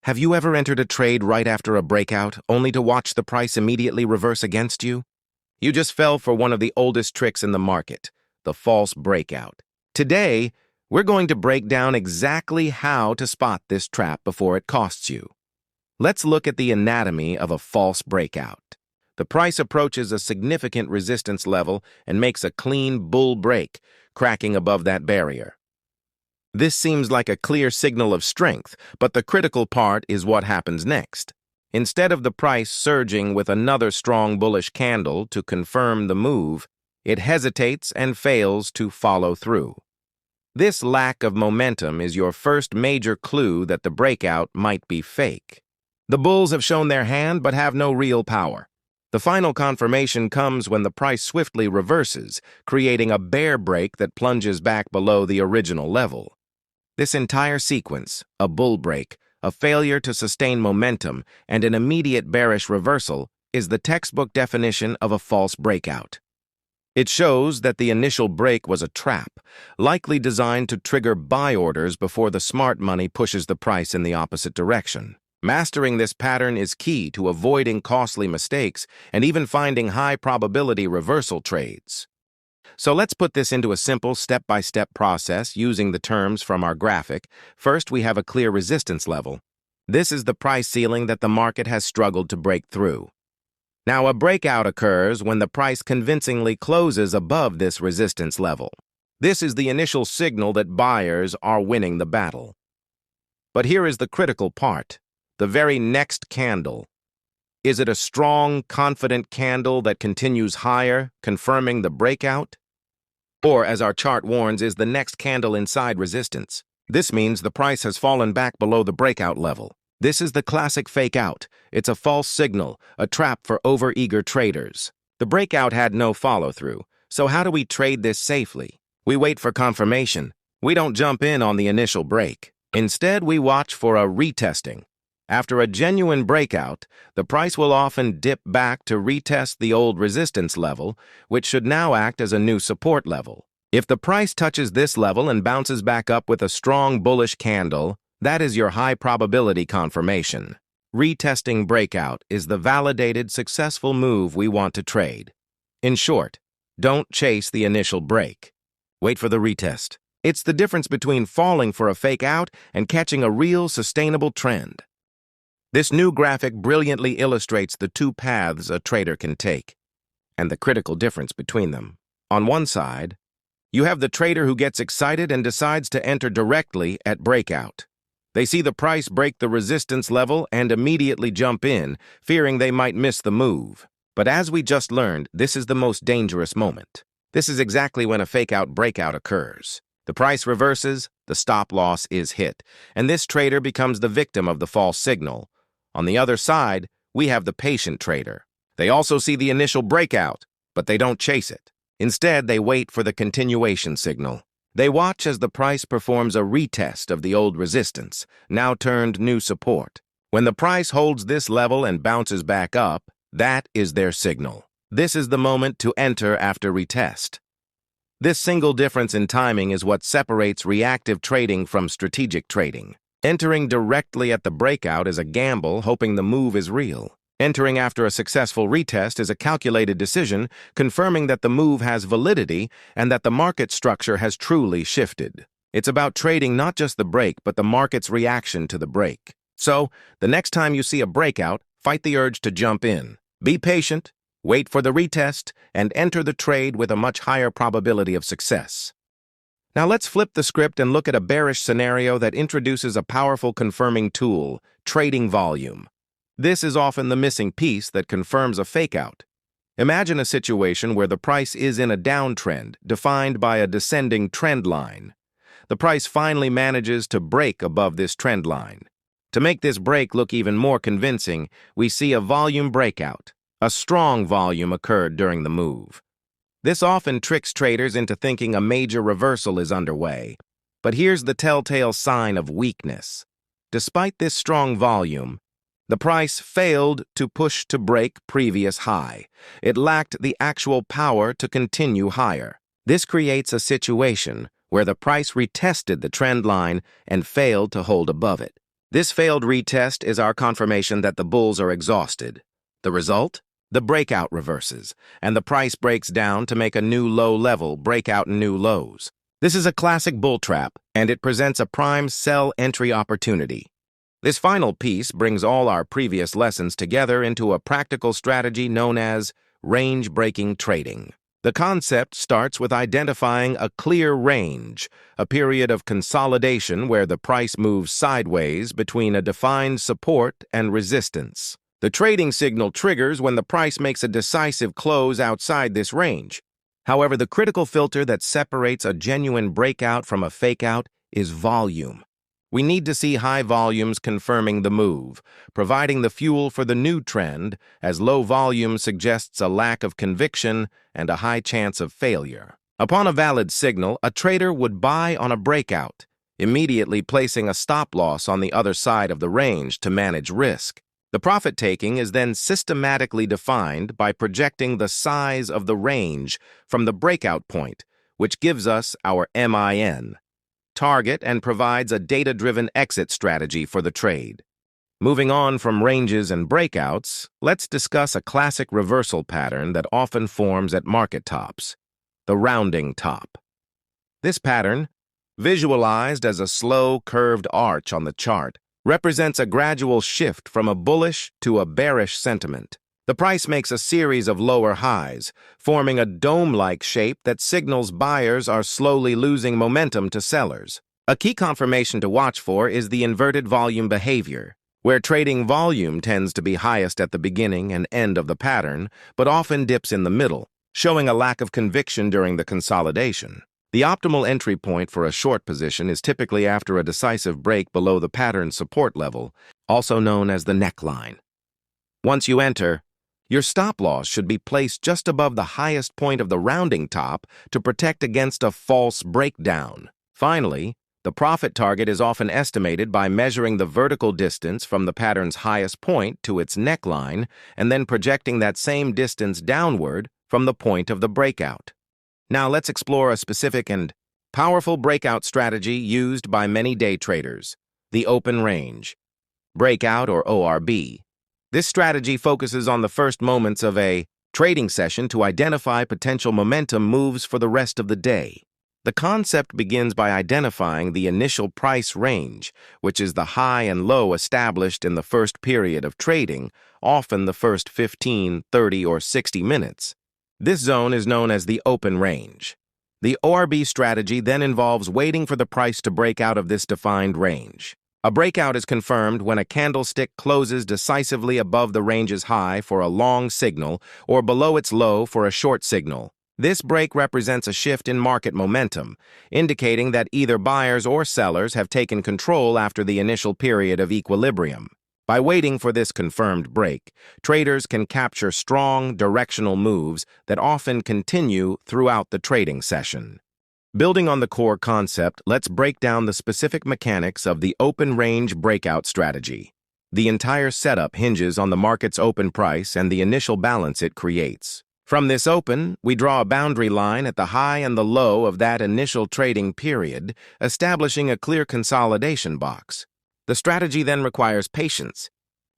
Have you ever entered a trade right after a breakout, only to watch the price immediately reverse against you? You just fell for one of the oldest tricks in the market, the false breakout. Today, we're going to break down exactly how to spot this trap before it costs you. Let's look at the anatomy of a false breakout. The price approaches a significant resistance level and makes a clean bull break, cracking above that barrier. This seems like a clear signal of strength, but the critical part is what happens next. Instead of the price surging with another strong bullish candle to confirm the move, it hesitates and fails to follow through. This lack of momentum is your first major clue that the breakout might be fake. The bulls have shown their hand but have no real power. The final confirmation comes when the price swiftly reverses, creating a bear break that plunges back below the original level. This entire sequence, a bull break, a failure to sustain momentum, and an immediate bearish reversal, is the textbook definition of a false breakout. It shows that the initial break was a trap, likely designed to trigger buy orders before the smart money pushes the price in the opposite direction. Mastering this pattern is key to avoiding costly mistakes and even finding high-probability reversal trades. So let's put this into a simple step-by-step process using the terms from our graphic. First, we have a clear resistance level. This is the price ceiling that the market has struggled to break through. Now, a breakout occurs when the price convincingly closes above this resistance level. This is the initial signal that buyers are winning the battle. But here is the critical part, the very next candle. Is it a strong, confident candle that continues higher, confirming the breakout? Or, as our chart warns, is the next candle inside resistance? This means the price has fallen back below the breakout level. This is the classic fake out. It's a false signal, a trap for overeager traders. The breakout had no follow-through, so how do we trade this safely? We wait for confirmation. We don't jump in on the initial break. Instead, we watch for a retesting. After a genuine breakout, the price will often dip back to retest the old resistance level, which should now act as a new support level. If the price touches this level and bounces back up with a strong bullish candle, that is your high probability confirmation. Retesting breakout is the validated, successful move we want to trade. In short, don't chase the initial break. Wait for the retest. It's the difference between falling for a fake out and catching a real, sustainable trend. This new graphic brilliantly illustrates the two paths a trader can take, and the critical difference between them. On one side, you have the trader who gets excited and decides to enter directly at breakout. They see the price break the resistance level and immediately jump in, fearing they might miss the move. But as we just learned, this is the most dangerous moment. This is exactly when a fake-out breakout occurs. The price reverses, the stop loss is hit, and this trader becomes the victim of the false signal. On the other side, we have the patient trader. They also see the initial breakout, but they don't chase it. Instead, they wait for the continuation signal. They watch as the price performs a retest of the old resistance, now turned new support. When the price holds this level and bounces back up, that is their signal. This is the moment to enter after retest. This single difference in timing is what separates reactive trading from strategic trading. Entering directly at the breakout is a gamble, hoping the move is real. Entering after a successful retest is a calculated decision, confirming that the move has validity and that the market structure has truly shifted. It's about trading not just the break, but the market's reaction to the break. So, the next time you see a breakout, fight the urge to jump in. Be patient, wait for the retest, and enter the trade with a much higher probability of success. Now let's flip the script and look at a bearish scenario that introduces a powerful confirming tool, trading volume. This is often the missing piece that confirms a fake-out. Imagine a situation where the price is in a downtrend, defined by a descending trend line. The price finally manages to break above this trend line. To make this break look even more convincing, we see a volume breakout. A strong volume occurred during the move. This often tricks traders into thinking a major reversal is underway. But here's the telltale sign of weakness. Despite this strong volume, the price failed to push to break previous high. It lacked the actual power to continue higher. This creates a situation where the price retested the trend line and failed to hold above it. This failed retest is our confirmation that the bulls are exhausted. The result? The breakout reverses, and the price breaks down to make a new low level, break out new lows. This is a classic bull trap, and it presents a prime sell entry opportunity. This final piece brings all our previous lessons together into a practical strategy known as range-breaking trading. The concept starts with identifying a clear range, a period of consolidation where the price moves sideways between a defined support and resistance. The trading signal triggers when the price makes a decisive close outside this range. However, the critical filter that separates a genuine breakout from a fakeout is volume. We need to see high volumes confirming the move, providing the fuel for the new trend, as low volume suggests a lack of conviction and a high chance of failure. Upon a valid signal, a trader would buy on a breakout, immediately placing a stop loss on the other side of the range to manage risk. The profit-taking is then systematically defined by projecting the size of the range from the breakout point, which gives us our MIN target and provides a data-driven exit strategy for the trade. Moving on from ranges and breakouts, let's discuss a classic reversal pattern that often forms at market tops, the rounding top. This pattern, visualized as a slow curved arch on the chart, represents a gradual shift from a bullish to a bearish sentiment. The price makes a series of lower highs, forming a dome-like shape that signals buyers are slowly losing momentum to sellers. A key confirmation to watch for is the inverted volume behavior, where trading volume tends to be highest at the beginning and end of the pattern, but often dips in the middle, showing a lack of conviction during the consolidation. The optimal entry point for a short position is typically after a decisive break below the pattern support level, also known as the neckline. Once you enter, your stop loss should be placed just above the highest point of the rounding top to protect against a false breakdown. Finally, the profit target is often estimated by measuring the vertical distance from the pattern's highest point to its neckline and then projecting that same distance downward from the point of the breakout. Now let's explore a specific and powerful breakout strategy used by many day traders, the open range breakout or ORB. This strategy focuses on the first moments of a trading session to identify potential momentum moves for the rest of the day. The concept begins by identifying the initial price range, which is the high and low established in the first period of trading, often the first 15, 30, or 60 minutes. This zone is known as the open range. The ORB strategy then involves waiting for the price to break out of this defined range. A breakout is confirmed when a candlestick closes decisively above the range's high for a long signal or below its low for a short signal. This break represents a shift in market momentum, indicating that either buyers or sellers have taken control after the initial period of equilibrium. By waiting for this confirmed break, traders can capture strong, directional moves that often continue throughout the trading session. Building on the core concept, let's break down the specific mechanics of the open range breakout strategy. The entire setup hinges on the market's open price and the initial balance it creates. From this open, we draw a boundary line at the high and the low of that initial trading period, establishing a clear consolidation box. The strategy then requires patience.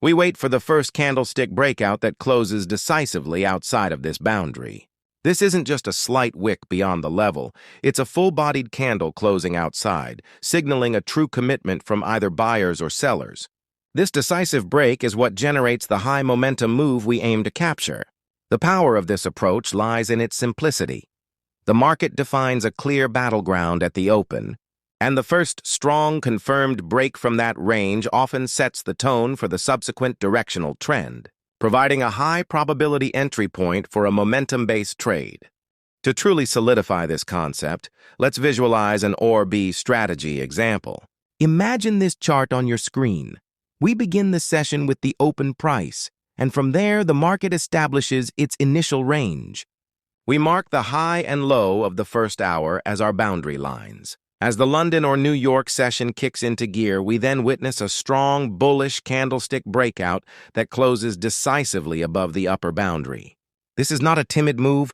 We wait for the first candlestick breakout that closes decisively outside of this boundary. This isn't just a slight wick beyond the level, it's a full-bodied candle closing outside, signaling a true commitment from either buyers or sellers. This decisive break is what generates the high momentum move we aim to capture. The power of this approach lies in its simplicity. The market defines a clear battleground at the open, and the first strong, confirmed break from that range often sets the tone for the subsequent directional trend, providing a high probability entry point for a momentum-based trade. To truly solidify this concept, let's visualize an ORB strategy example. Imagine this chart on your screen. We begin the session with the open price, and from there the market establishes its initial range. We mark the high and low of the first hour as our boundary lines. As the London or New York session kicks into gear, we then witness a strong, bullish candlestick breakout that closes decisively above the upper boundary. This is not a timid move.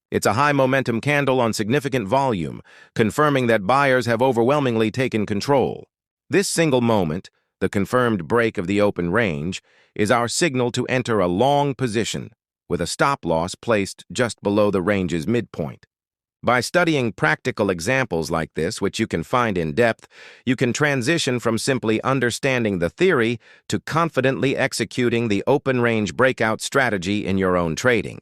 It's a high-momentum candle on significant volume, confirming that buyers have overwhelmingly taken control. This single moment, the the confirmed break of the open range, is our signal to enter a long position, with a stop loss placed just below the range's midpoint. By studying practical examples like this, which you can find in depth, you can transition from simply understanding the theory to confidently executing the open range breakout strategy in your own trading.